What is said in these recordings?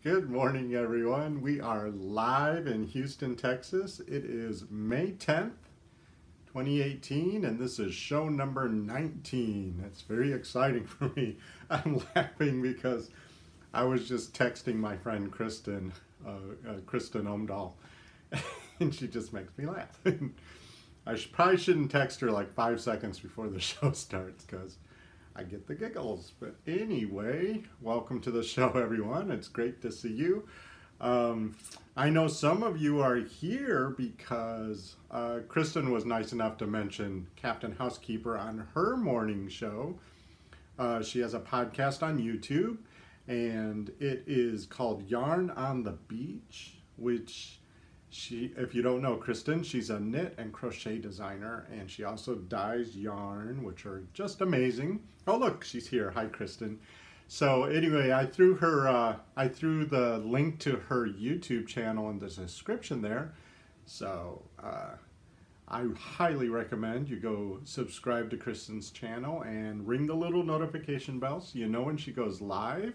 Good morning, everyone. We are live in Houston, Texas. It is May 10th, 2018, and this is show number 19. It's very exciting for me. I'm laughing because I was just texting my friend Kristen Omdahl, and she just makes me laugh. Probably shouldn't text her like 5 seconds before the show starts because I get the giggles. But anyway, welcome to the show, everyone. It's great to see you. I know some of you are here because Kristen was nice enough to mention Captain Housekeeper on her morning show. She has a podcast on YouTube, and it is called Yarn on the Beach, which if you don't know Kristen, she's a knit and crochet designer, and she also dyes yarn, which are just amazing. Oh, look, she's here. Hi, Kristen. So anyway, I threw the link to her YouTube channel in the description there. So I highly recommend you go subscribe to Kristen's channel and ring the little notification bell so you know when she goes live.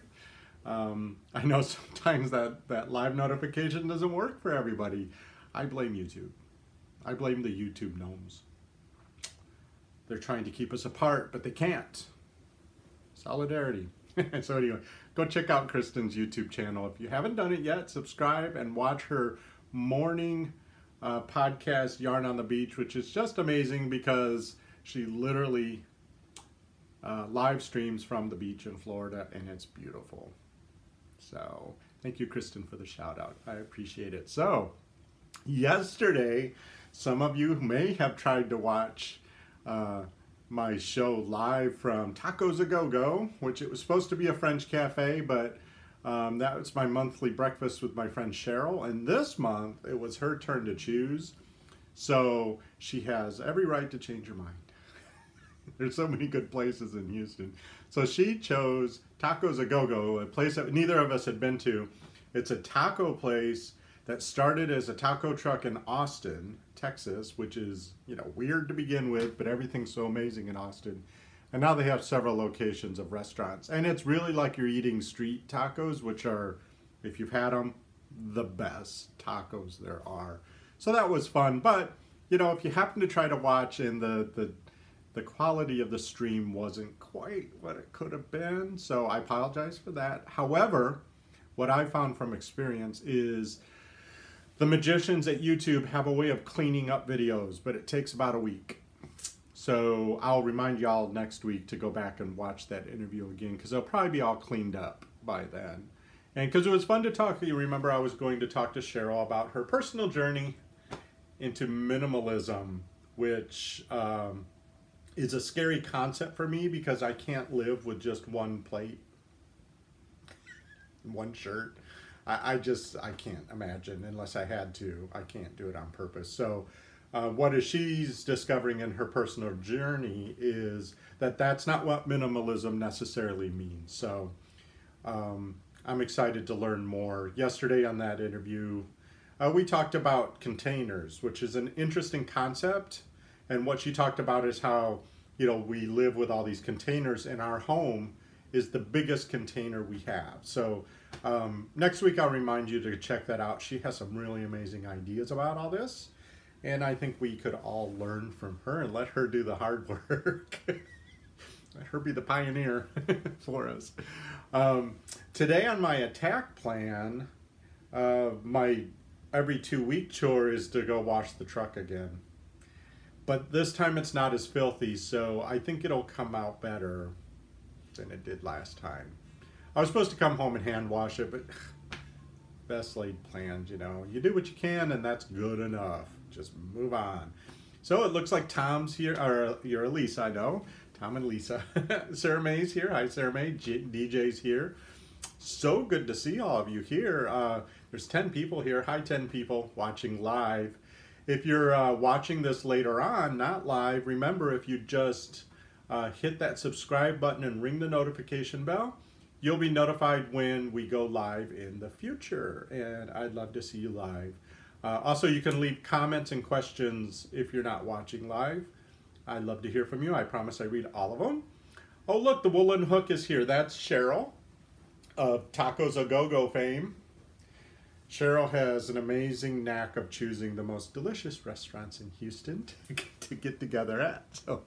I know sometimes that live notification doesn't work for everybody. I blame YouTube. I blame the YouTube gnomes. They're trying to keep us apart, but they can't. Solidarity. So anyway, go check out Kristen's YouTube channel. If you haven't done it yet, subscribe and watch her morning podcast, Yarn on the Beach, which is just amazing because she literally live streams from the beach in Florida, and it's beautiful. So thank you, Kristen, for the shout out. I appreciate it. So yesterday, some of you may have tried to watch my show live from Tacos A Go-Go, which it was supposed to be a French cafe, but that was my monthly breakfast with my friend Cheryl. And this month, it was her turn to choose. So she has every right to change her mind. There's so many good places in Houston. So she chose Tacos A Go-Go, a place that neither of us had been to. It's a taco place that started as a taco truck in Austin, Texas, which is, weird to begin with, but everything's so amazing in Austin. And now they have several locations of restaurants. And it's really like you're eating street tacos, which are, if you've had them, the best tacos there are. So that was fun. But, if you happen to try to watch and the quality of the stream wasn't quite what it could have been, so I apologize for that. However, what I found from experience is the magicians at YouTube have a way of cleaning up videos, but it takes about a week. So I'll remind y'all next week to go back and watch that interview again, because they'll probably be all cleaned up by then. And because it was fun to talk, you remember I was going to talk to Cheryl about her personal journey into minimalism, which is a scary concept for me because I can't live with just one plate, one shirt. I can't imagine unless I had to. I can't do it on purpose. So what she's discovering in her personal journey is that that's not what minimalism necessarily means. So I'm excited to learn more. Yesterday on that interview, we talked about containers, which is an interesting concept. And what she talked about is how, we live with all these containers, and our home is the biggest container we have. So next week I'll remind you to check that out. She has some really amazing ideas about all this, and I think we could all learn from her and let her do the hard work. Let her be the pioneer for us. Today on my attack plan, my every 2-week chore is to go wash the truck again. But this time it's not as filthy, so I think it'll come out better than it did last time. I was supposed to come home and hand wash it, but best laid plans, You do what you can, and that's good enough. Just move on. So it looks like Tom's here, or you're Elise, I know. Tom and Lisa. Sarah May's here. Hi, Sarah May. DJ's here. So good to see all of you here. There's 10 people here. Hi, 10 people watching live. If you're watching this later on, not live, remember if you just hit that subscribe button and ring the notification bell, you'll be notified when we go live in the future, and I'd love to see you live. Also, you can leave comments and questions if you're not watching live. I'd love to hear from you. I promise I read all of them. Oh, look, the woolen hook is here. That's Cheryl. of Tacos A Go-Go fame. Cheryl has an amazing knack of choosing the most delicious restaurants in Houston to get together at. So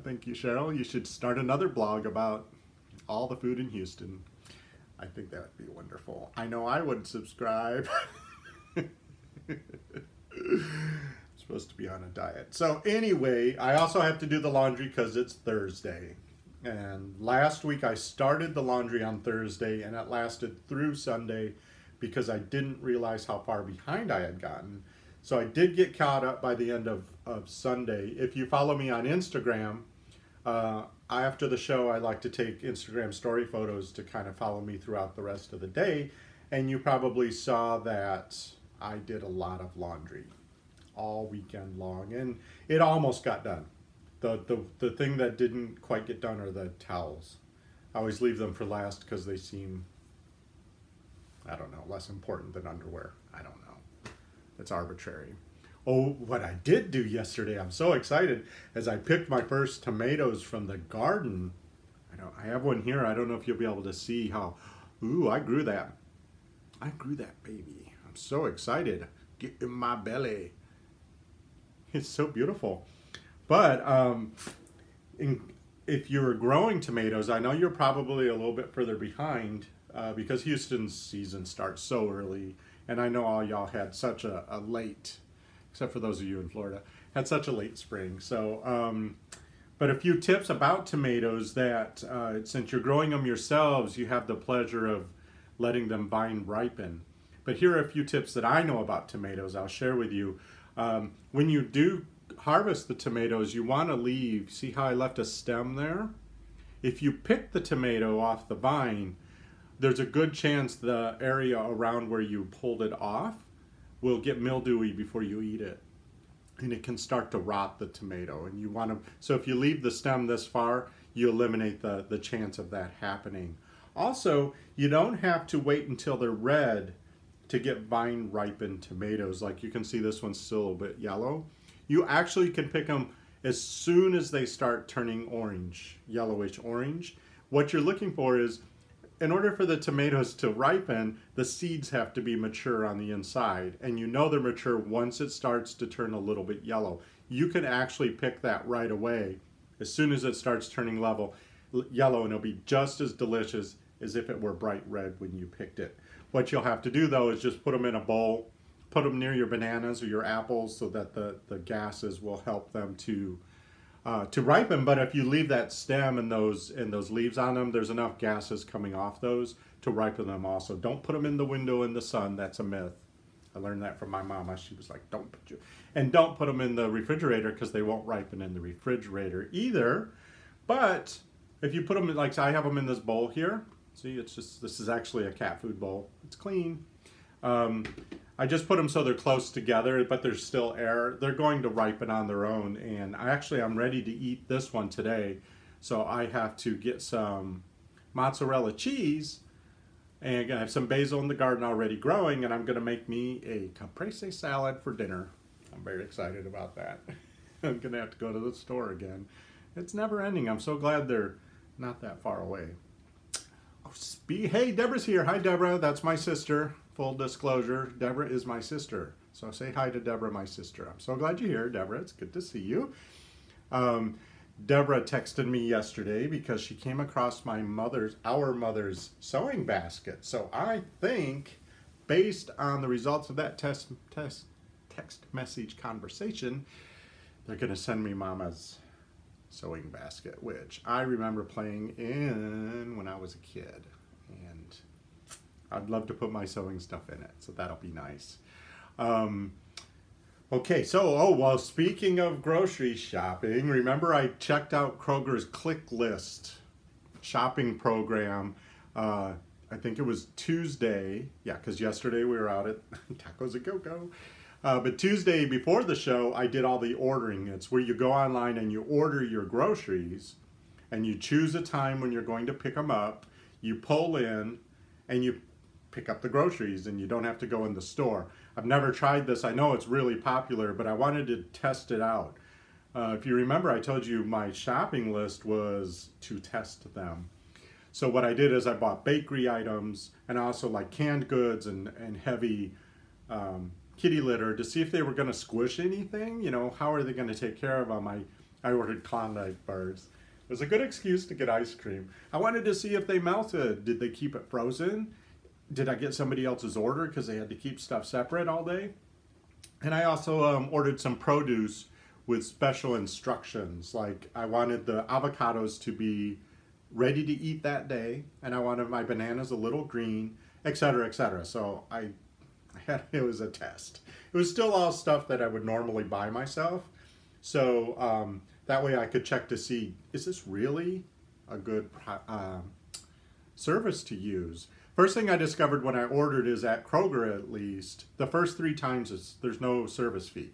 thank you, Cheryl. You should start another blog about all the food in Houston. I think that would be wonderful. I know I would subscribe. Supposed to be on a diet. So anyway, I also have to do the laundry because it's Thursday. And last week I started the laundry on Thursday and it lasted through Sunday because I didn't realize how far behind I had gotten. So I did get caught up by the end of Sunday. If you follow me on Instagram, after the show I like to take Instagram story photos to kind of follow me throughout the rest of the day. And you probably saw that I did a lot of laundry all weekend long, and it almost got done. The thing that didn't quite get done are the towels. I always leave them for last because they seem, I don't know, less important than underwear. I don't know. It's arbitrary. Oh, what I did do yesterday, I'm so excited, as I picked my first tomatoes from the garden. I have one here. I don't know if you'll be able to see how, ooh, I grew that. I grew that baby. I'm so excited. Get in my belly. It's so beautiful. But if you're growing tomatoes, I know you're probably a little bit further behind because Houston's season starts so early. And I know all y'all had such a late, except for those of you in Florida, had such a late spring. So, but a few tips about tomatoes that since you're growing them yourselves, you have the pleasure of letting them vine ripen. But here are a few tips that I know about tomatoes I'll share with you. When you do harvest the tomatoes, you want to leave, see how I left a stem there? If you pick the tomato off the vine, there's a good chance the area around where you pulled it off will get mildewy before you eat it. And it can start to rot the tomato. And you want to, so if you leave the stem this far, you eliminate the chance of that happening. Also, you don't have to wait until they're red to get vine ripened tomatoes. Like you can see this one's still a bit yellow. You actually can pick them as soon as they start turning orange, yellowish orange. What you're looking for is, in order for the tomatoes to ripen, the seeds have to be mature on the inside. And you know they're mature once it starts to turn a little bit yellow. You can actually pick that right away as soon as it starts turning yellow, and it'll be just as delicious as if it were bright red when you picked it. What you'll have to do though is just put them in a bowl, put them near your bananas or your apples so that the gases will help them to ripen. But if you leave that stem and those leaves on them, there's enough gases coming off those to ripen them also. Don't put them in the window in the sun. That's a myth. I learned that from my mama. She was like, don't put them in the refrigerator because they won't ripen in the refrigerator either. But if you put them, like I have them in this bowl here. See, this is actually a cat food bowl. It's clean. I just put them so they're close together, but there's still air. They're going to ripen on their own, and I'm ready to eat this one today. So I have to get some mozzarella cheese, and I have some basil in the garden already growing, and I'm gonna make me a caprese salad for dinner. I'm very excited about that. I'm gonna have to go to the store again. It's never ending. I'm so glad they're not that far away. Hey, Deborah's here. Hi, Deborah. That's my sister. Full disclosure, Deborah is my sister. So say hi to Deborah, my sister. I'm so glad you're here, Deborah. It's good to see you. Deborah texted me yesterday because she came across our mother's sewing basket. So I think, based on the results of that text message conversation, they're going to send me Mama's sewing basket, which I remember playing in when I was a kid, and I'd love to put my sewing stuff in it, so that'll be nice. Okay, so well, speaking of grocery shopping, remember I checked out Kroger's Click List shopping program. I think it was Tuesday, yeah, because yesterday we were out at Tacos A Go-Go. But Tuesday before the show, I did all the ordering. It's where you go online and you order your groceries, and you choose a time when you're going to pick them up. You pull in, and you pick up the groceries, and you don't have to go in the store. I've never tried this. I know it's really popular, but I wanted to test it out. If you remember, I told you my shopping list was to test them. So what I did is I bought bakery items and also like canned goods and heavy kitty litter to see if they were going to squish anything. You know, how are they going to take care of them? I ordered Klondike bars. It was a good excuse to get ice cream. I wanted to see if they melted. Did they keep it frozen? Did I get somebody else's order because they had to keep stuff separate all day? And I also ordered some produce with special instructions. Like I wanted the avocados to be ready to eat that day, and I wanted my bananas a little green, etc., etc. So it was a test. It was still all stuff that I would normally buy myself. So that way I could check to see, is this really a good service to use? First thing I discovered when I ordered is at Kroger, at least, the first 3 times there's no service fee.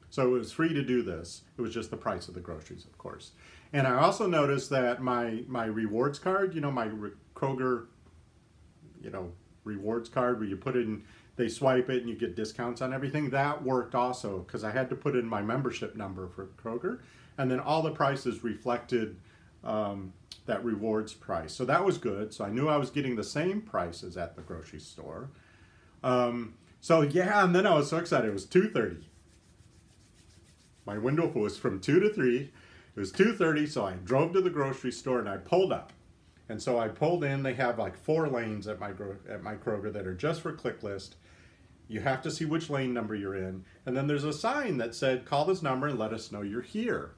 So it was free to do this. It was just the price of the groceries, of course. And I also noticed that my rewards card, you know, my Kroger, you know, rewards card where you put in, they swipe it and you get discounts on everything, that worked also because I had to put in my membership number for Kroger, and then all the prices reflected that rewards price. So that was good. So I knew I was getting the same prices at the grocery store. So yeah, and then I was so excited. It was 2:30. My window was from 2 to 3. It was 2:30, so I drove to the grocery store and I pulled up. And so I pulled in. They have like 4 lanes at my Kroger that are just for click list. You have to see which lane number you're in. And then there's a sign that said, call this number and let us know you're here.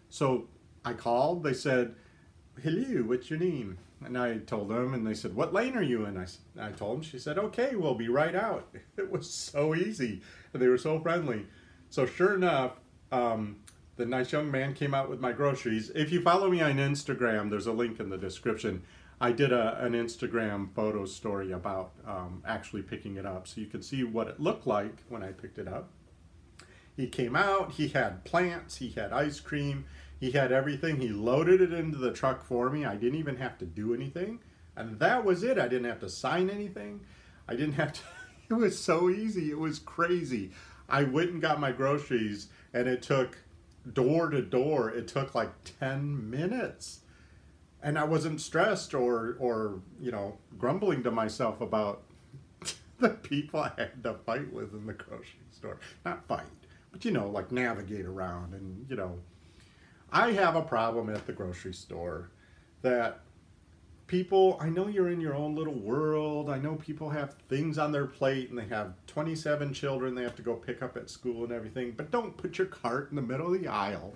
So I called. They said, hello, what's your name? And I told them, and they said, what lane are you in? I told them. She said, okay, we'll be right out. It was so easy. And they were so friendly. So sure enough, the nice young man came out with my groceries. If you follow me on Instagram, there's a link in the description. I did an Instagram photo story about actually picking it up, so you can see what it looked like when I picked it up. He came out, he had plants, he had ice cream, he had everything. He loaded it into the truck for me. I didn't even have to do anything. And that was it. I didn't have to sign anything. I didn't have to, it was so easy. It was crazy. I went and got my groceries, and it took door to door, it took like 10 minutes. And I wasn't stressed or you know, grumbling to myself about the people I had to fight with in the grocery store. Not fight, but you know, like navigate around. And you know, I have a problem at the grocery store that people, I know you're in your own little world. I know people have things on their plate and they have 27 children they have to go pick up at school and everything, but don't put your cart in the middle of the aisle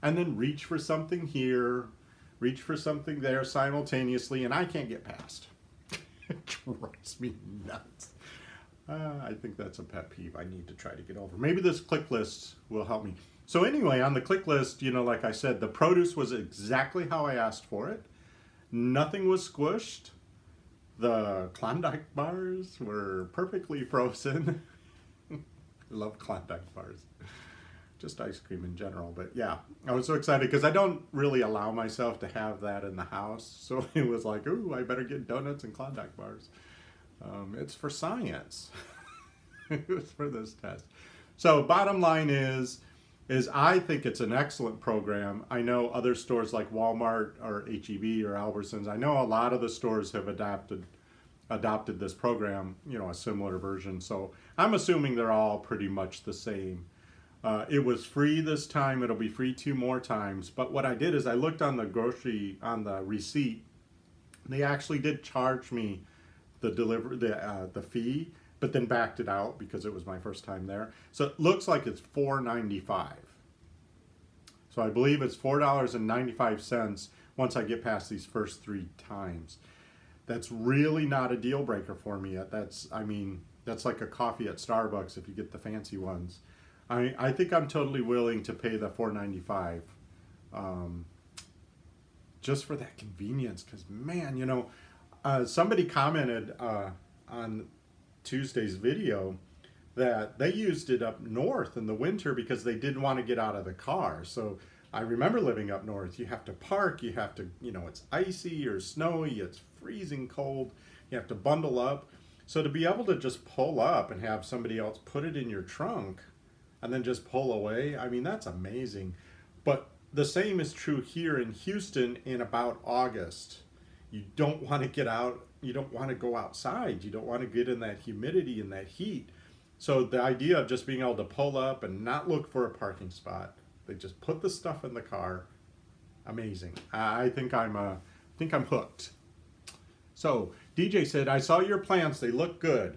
and then reach for something here, reach for something there simultaneously, and I can't get past. It drives me nuts. I think that's a pet peeve I need to try to get over. Maybe this click list will help me. So anyway, on the click list, you know, like I said, the produce was exactly how I asked for it. Nothing was squished. The Klondike bars were perfectly frozen. I love Klondike bars. Just ice cream in general, but yeah. I was so excited because I don't really allow myself to have that in the house. So it was like, ooh, I better get donuts and Klondike bars. It's for science. It was for this test. So bottom line is I think it's an excellent program. I know other stores like Walmart or H-E-B or Albertsons, I know a lot of the stores have adopted this program, you know, a similar version. So I'm assuming they're all pretty much the same. It was free this time. It'll be free 2 more times. But what I did is I looked on the receipt. They actually did charge me the fee, but then backed it out because it was my first time there. So it looks like it's $4.95. So I believe it's $4.95 once I get past these first 3 times. That's really not a deal breaker for me. I mean, that's like a coffee at Starbucks if you get the fancy ones. I think I'm totally willing to pay the $4.95 just for that convenience. Because man, you know, somebody commented on Tuesday's video that they used it up north in the winter because they didn't want to get out of the car. So I remember living up north. You have to park, you have to, you know, it's icy or snowy, it's freezing cold, you have to bundle up. So to be able to just pull up and have somebody else put it in your trunk and then just pull away, I mean, that's amazing. But the same is true here in Houston in about August. You don't want to get out, you don't want to go outside, you don't want to get in that humidity and that heat. So the idea of just being able to pull up and not look for a parking spot, they just put the stuff in the car, amazing. I think I'm hooked. So DJ said, I saw your plants, they look good.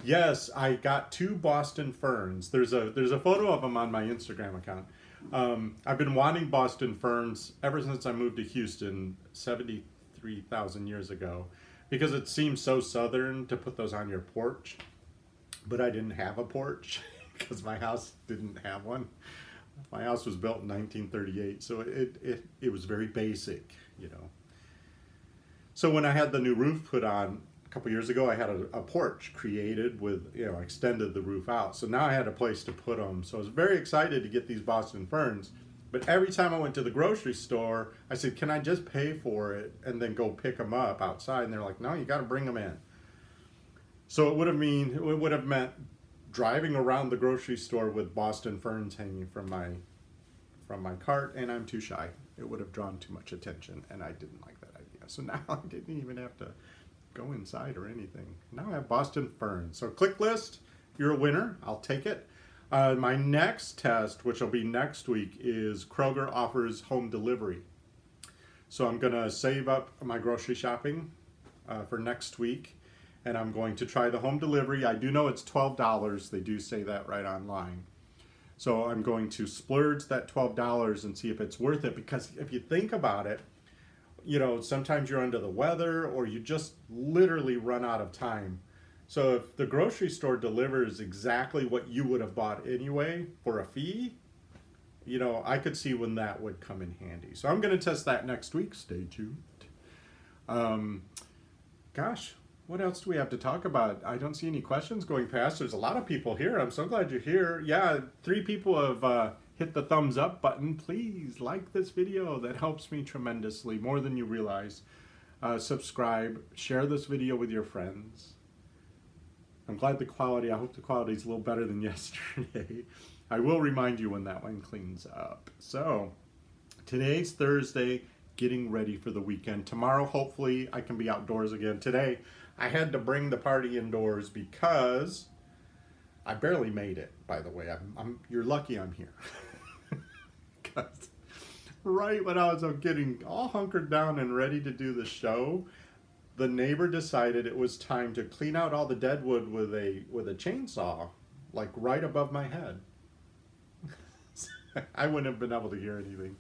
Yes, I got 2 Boston ferns. There's a photo of them on my Instagram account. I've been wanting Boston ferns ever since I moved to Houston 73,000 years ago, because it seems so southern to put those on your porch. But I didn't have a porch because my house didn't have one. My house was built in 1938, so it was very basic, you know. So when I had the new roof put on a couple years ago, I had a porch created with, you know, extended the roof out. So now I had a place to put them. So I was very excited to get these Boston ferns. But every time I went to the grocery store, I said, can I just pay for it and then go pick them up outside? And they're like, no, you got to bring them in. So it would have meant driving around the grocery store with Boston ferns hanging from my cart, and I'm too shy. It would have drawn too much attention, and I didn't like that idea. So now I didn't even have to go inside or anything. Now I have Boston ferns. So click list, you're a winner. I'll take it. My next test, which will be next week, is Kroger offers home delivery. So I'm going to save up my grocery shopping for next week, and I'm going to try the home delivery. I do know it's $12. They do say that right online. So I'm going to splurge that $12 and see if it's worth it, because if you think about it, you know, sometimes you're under the weather or you just literally run out of time. So if the grocery store delivers exactly what you would have bought anyway for a fee, you know, I could see when that would come in handy. So I'm going to test that next week. Stay tuned. Gosh, what else do we have to talk about? I don't see any questions going past. There's a lot of people here. I'm so glad you're here. Yeah, 3 people have hit the thumbs up button. Please like this video. That helps me tremendously, more than you realize. Subscribe, share this video with your friends. I'm glad I hope the quality is a little better than yesterday. I will remind you when that one cleans up. So, today's Thursday, getting ready for the weekend. Tomorrow, hopefully, I can be outdoors again. Today, I had to bring the party indoors because I barely made it, by the way. You're lucky I'm here. Because right when I was getting all hunkered down and ready to do the show, the neighbor decided it was time to clean out all the dead wood with a chainsaw, like right above my head. I wouldn't have been able to hear anything.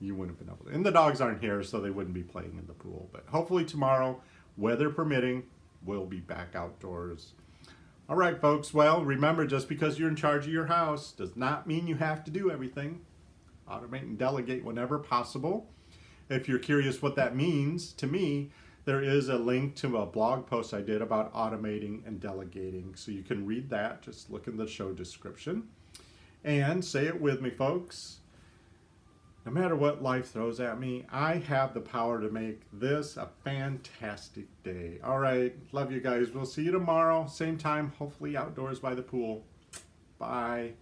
You wouldn't have been able to. And the dogs aren't here, so they wouldn't be playing in the pool. But hopefully tomorrow, weather permitting, we'll be back outdoors. All right, folks. Well, remember, just because you're in charge of your house does not mean you have to do everything. Automate and delegate whenever possible. If you're curious what that means to me, there is a link to a blog post I did about automating and delegating. So you can read that. Just look in the show description. And say it with me, folks. No matter what life throws at me, I have the power to make this a fantastic day. All right. Love you guys. We'll see you tomorrow. Same time, hopefully outdoors by the pool. Bye.